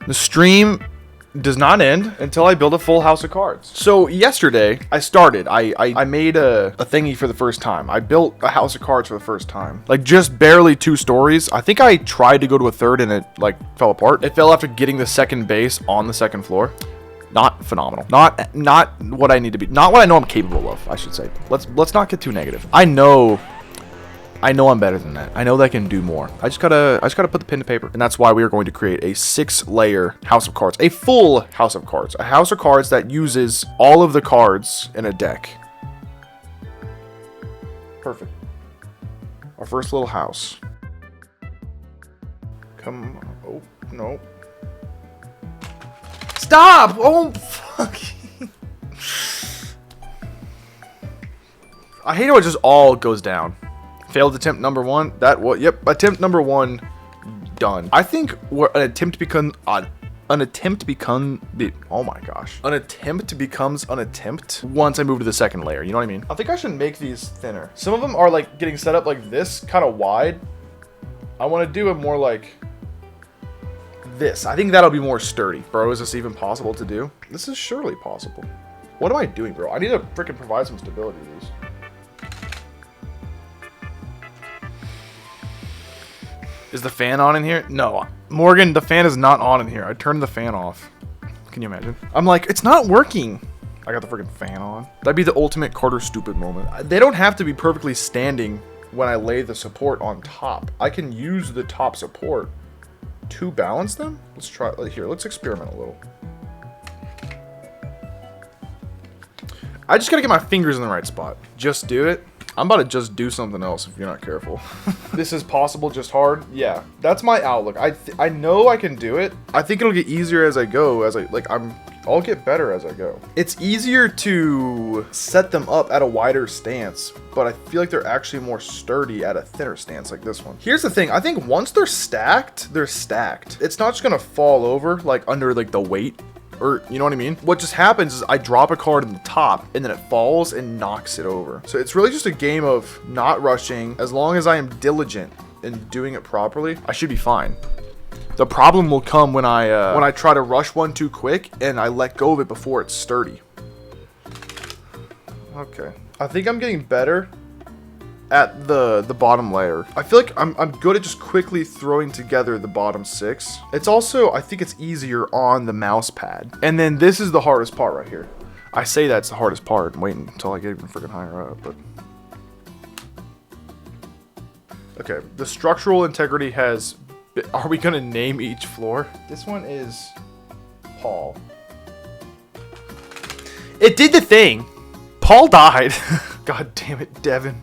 The stream does not end until I build a full house of cards. So yesterday I started, I made a thingy for the first time. I built a house of cards for the first time. Like just barely 2 stories. I think I tried to go to a third and it like fell apart. It fell after getting the second base on the second floor. Not phenomenal. Not what I need to be. Not what I know I'm capable of, I should say. Let's not get too negative. I know I'm better than that. I know that I can do more. I just gotta put the pen to paper. And that's why we are going to create a 6-layer house of cards. A full house of cards. A house of cards that uses all of the cards in a deck. Perfect. Our first little house. Come on. Oh, no. Stop! Oh, fuck. I hate how it just all goes down. Failed attempt number 1. Yep, attempt number 1 done. I think an attempt becomes an attempt becomes an attempt once I move to the second layer. You know what I mean? I think I should make these thinner. Some of them are like getting set up like this, kind of wide. I want to do it more like this. I think that'll be more sturdy. Bro, is this even possible to do? This is surely possible. What am I doing, bro? I need to freaking provide some stability to these. Is the fan on in here? No. Morgan, the fan is not on in here. I turned the fan off. Can you imagine? I'm like, it's not working. I got the freaking fan on. That'd be the ultimate Carter stupid moment. They don't have to be perfectly standing when I lay the support on top. I can use the top support to balance them. Let's try here. Let's experiment a little. I just gotta get my fingers in the right spot. Just do it. I'm about to just do something else if you're not careful. This is possible, just hard. Yeah, that's my outlook. I know I can do it. I think it'll get easier as I go. I'll get better as I go. It's easier to set them up at a wider stance, but I feel like they're actually more sturdy at a thinner stance like this one. Here's the thing. I think once they're stacked, they're stacked. It's not just gonna fall over like under like the weight. Or, you know what I mean? What just happens is I drop a card in the top and then it falls and knocks it over. So it's really just a game of not rushing. As long as I am diligent in doing it properly, I should be fine. The problem will come when I try to rush one too quick and I let go of it before it's sturdy. Okay. I think I'm getting better at the bottom layer. I feel like I'm good at just quickly throwing together the bottom 6. It's also, I think it's easier on the mouse pad. And then this is the hardest part right here. I say that's the hardest part. I'm waiting until I get even freaking higher up, but. Okay, the structural integrity has, are we gonna name each floor? This one is Paul. It did the thing. Paul died. God damn it, Devin.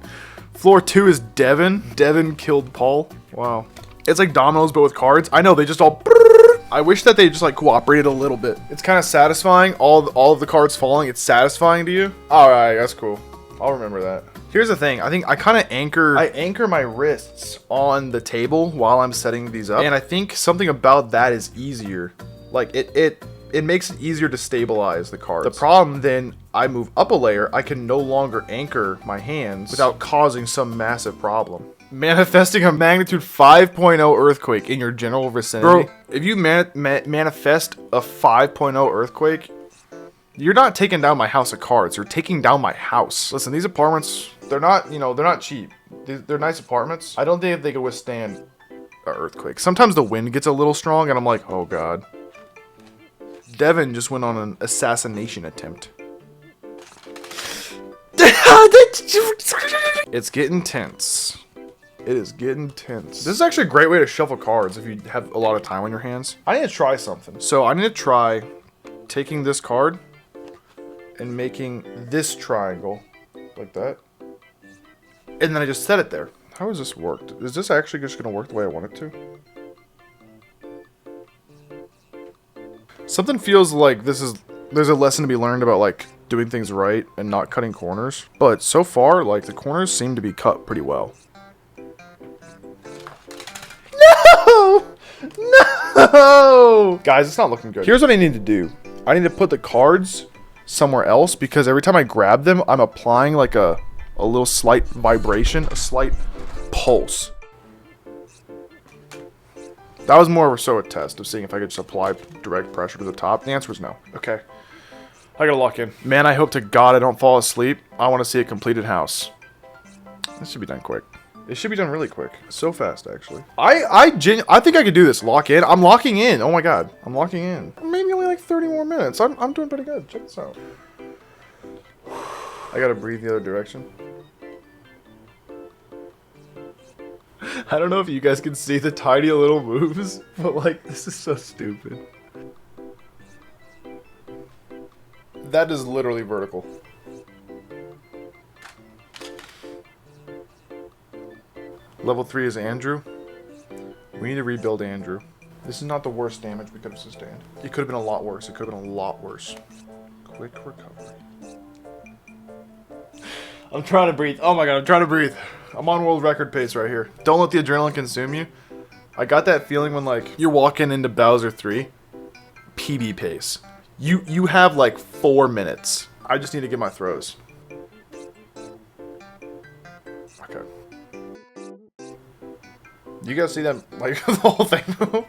Floor 2 is Devin. Devin killed Paul. Wow. It's like dominoes, but with cards. I know, they just all... I wish that they just like cooperated a little bit. It's kind of satisfying. All of the cards falling, it's satisfying to you. Alright, that's cool. I'll remember that. Here's the thing. I think I kind of anchor my wrists on the table while I'm setting these up. And I think something about that is easier. Like, it makes it easier to stabilize the cards. The problem then, I move up a layer, I can no longer anchor my hands without causing some massive problem. Manifesting a magnitude 5.0 earthquake in your general vicinity. Bro, if you manifest a 5.0 earthquake, you're not taking down my house of cards, you're taking down my house. Listen, these apartments, they're not, they're not cheap. They're nice apartments. I don't think they could withstand an earthquake. Sometimes the wind gets a little strong and I'm like, oh god. Devin just went on an assassination attempt. It's getting tense. It is getting tense. This is actually a great way to shuffle cards if you have a lot of time on your hands. I need to try something. So I need to try taking this card and making this triangle like that. And then I just set it there. How has this worked? Is this actually just going to work the way I want it to? Something feels like there's a lesson to be learned about like doing things right and not cutting corners. But so far, like the corners seem to be cut pretty well. No! No! Guys, it's not looking good. Here's what I need to do. I need to put the cards somewhere else because every time I grab them, I'm applying like a little slight vibration, a slight pulse. That was more so a test of seeing if I could just apply direct pressure to the top. The answer was no. Okay. I gotta lock in. Man, I hope to God I don't fall asleep. I want to see a completed house. This should be done quick. It should be done really quick. So fast, actually. I think I could do this. Lock in. I'm locking in. Oh my God. I'm locking in. Maybe only like 30 more minutes. I'm doing pretty good. Check this out. I gotta breathe the other direction. I don't know if you guys can see the tiny little moves, but like, this is so stupid. That is literally vertical. Level 3 is Andrew. We need to rebuild Andrew. This is not the worst damage we could have sustained. It could have been a lot worse. It could have been a lot worse. Quick recovery. I'm trying to breathe. Oh my God, I'm trying to breathe. I'm on world record pace right here. Don't let the adrenaline consume you. I got that feeling when like you're walking into Bowser 3. PB pace. You have like 4 minutes. I just need to get my throws. Okay. You guys see that, like, the whole thing move?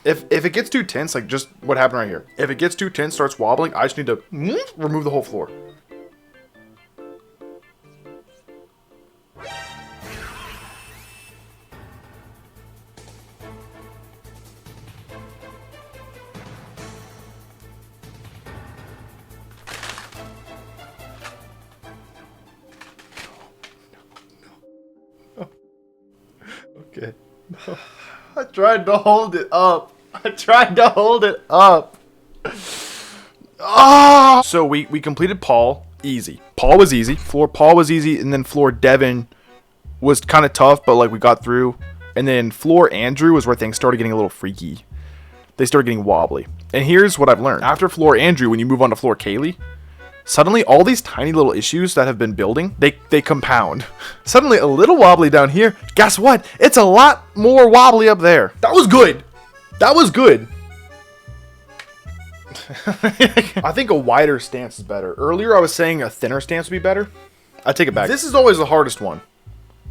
If it gets too tense, like just what happened right here. If it gets too tense, starts wobbling, I just need to remove the whole floor. Okay. No. I tried to hold it up. I tried to hold it up. Ah! So we completed Paul. Easy. Paul was easy. Paul was easy, and then floor Devin was kind of tough, but like we got through. And then floor Andrew was where things started getting a little freaky. They started getting wobbly. And here's what I've learned. After floor Andrew, when you move on to floor Kaylee, suddenly all these tiny little issues that have been building, they compound. Suddenly a little wobbly down here. Guess what? It's a lot more wobbly up there. That was good. That was good. I think a wider stance is better. Earlier I was saying a thinner stance would be better. I take it back. This is always the hardest one.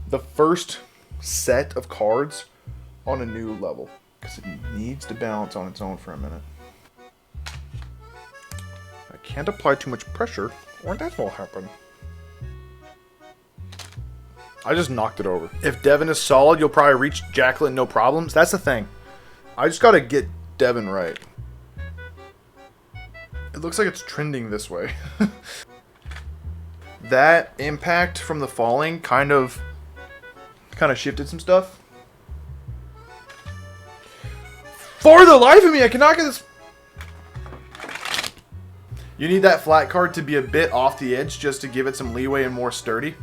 The first set of cards on a new level. Because it needs to balance on its own for a minute. I can't apply too much pressure or that will happen. I just knocked it over. If Devin is solid, you'll probably reach Jacqueline no problems. That's the thing. I just gotta get Devin right. It looks like it's trending this way. That impact from the falling kind of shifted some stuff. For the life of me, I cannot get this. You need that flat card to be a bit off the edge just to give it some leeway and more sturdy.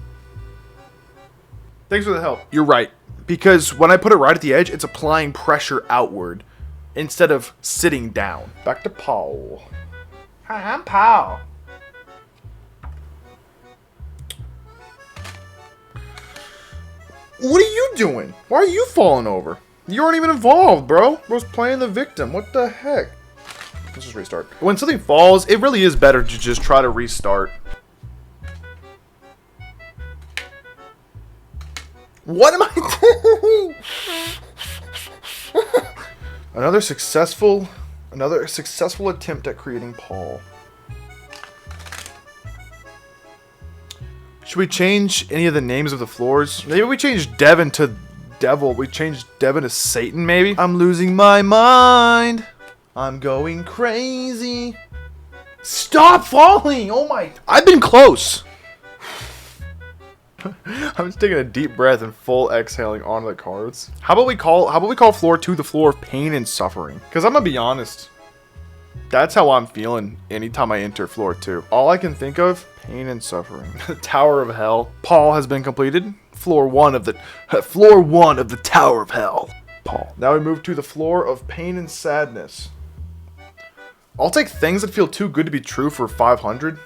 Thanks for the help. You're right. Because when I put it right at the edge, it's applying pressure outward instead of sitting down. Back to Paul. Hi, I'm Paul. What are you doing? Why are you falling over? You aren't even involved, bro. Bro's playing the victim. What the heck? Let's just restart. When something falls, it really is better to just try to restart. What am I doing? Another successful attempt at creating Paul. Should we change any of the names of the floors? Maybe we change Devin to Devil. We change Devin to Satan, maybe? I'm losing my mind. I'm going crazy. Stop falling! Oh my... I've been close. I'm just taking a deep breath and full exhaling onto the cards. How about we call floor 2 the floor of pain and suffering? Because I'm gonna be honest, that's how I'm feeling anytime I enter floor 2. All I can think of, pain and suffering. The Tower of Hell. Paul has been completed. Floor 1 of the Tower of Hell. Paul. Now we move to the floor of pain and sadness. I'll take things that feel too good to be true for 500.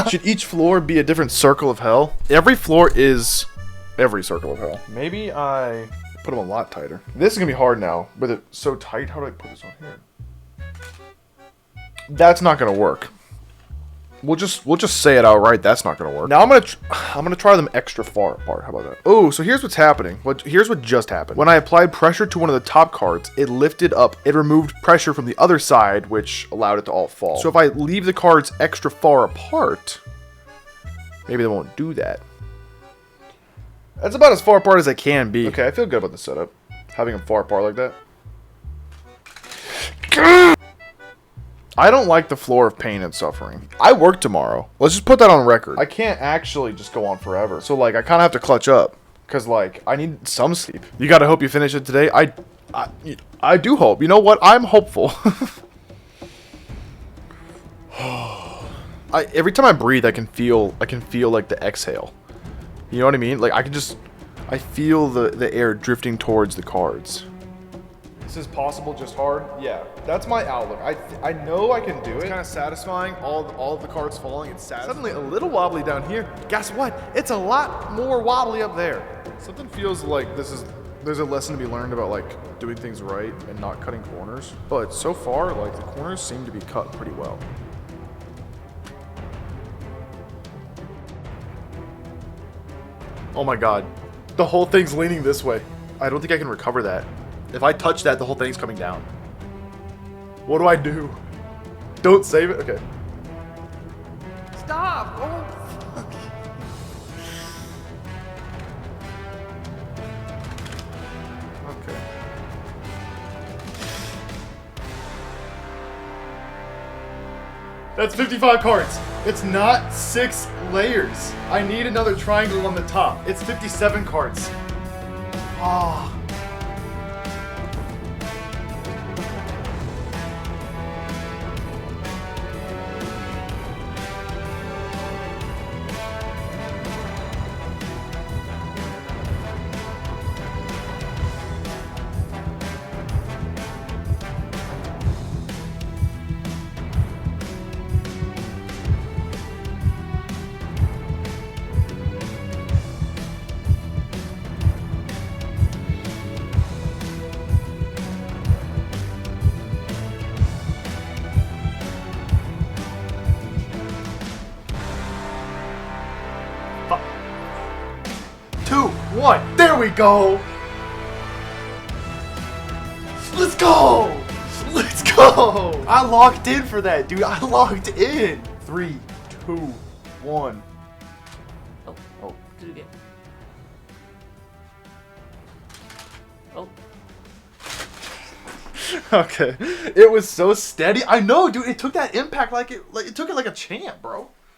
Should each floor be a different circle of hell? Every floor is every circle of hell. Maybe I put them a lot tighter. This is gonna be hard now, but it's so tight. How do I put this on here? That's not gonna work. We'll just say it outright. That's not gonna work. Now I'm gonna try them extra far apart. How about that? Oh, so here's what's happening. Here's what just happened. When I applied pressure to one of the top cards, it lifted up. It removed pressure from the other side, which allowed it to all fall. So if I leave the cards extra far apart, maybe they won't do that. That's about as far apart as I can be. Okay, I feel good about the setup. Having them far apart like that. I don't like the floor of pain and suffering. I work tomorrow. Let's just put that on record. I can't actually just go on forever. So, like, I kind of have to clutch up. Because, like, I need some sleep. You gotta hope you finish it today. I do hope. You know what? I'm hopeful. Every time I breathe, I can feel like the exhale. You know what I mean? Like, I feel the air drifting towards the cards. This is possible, just hard. Yeah, that's my outlook. I know I can do it. It's kind of satisfying. All of the cards falling. It's satisfying. Suddenly a little wobbly down here. Guess what? It's a lot more wobbly up there. Something feels like there's a lesson to be learned about like doing things right and not cutting corners. But so far, like the corners seem to be cut pretty well. Oh my god, the whole thing's leaning this way. I don't think I can recover that. If I touch that, the whole thing's coming down. What do I do? Don't save it? Okay. Stop! Oh, fuck. Okay. That's 55 cards. It's not 6 layers. I need another triangle on the top. It's 57 cards. Ah. Two, one, there we go! Let's go! Let's go! I locked in for that, dude. I locked in. 3, 2, 1. Oh, do it again. Oh. Okay. It was so steady. I know, dude. It took that impact like it took it like a champ, bro.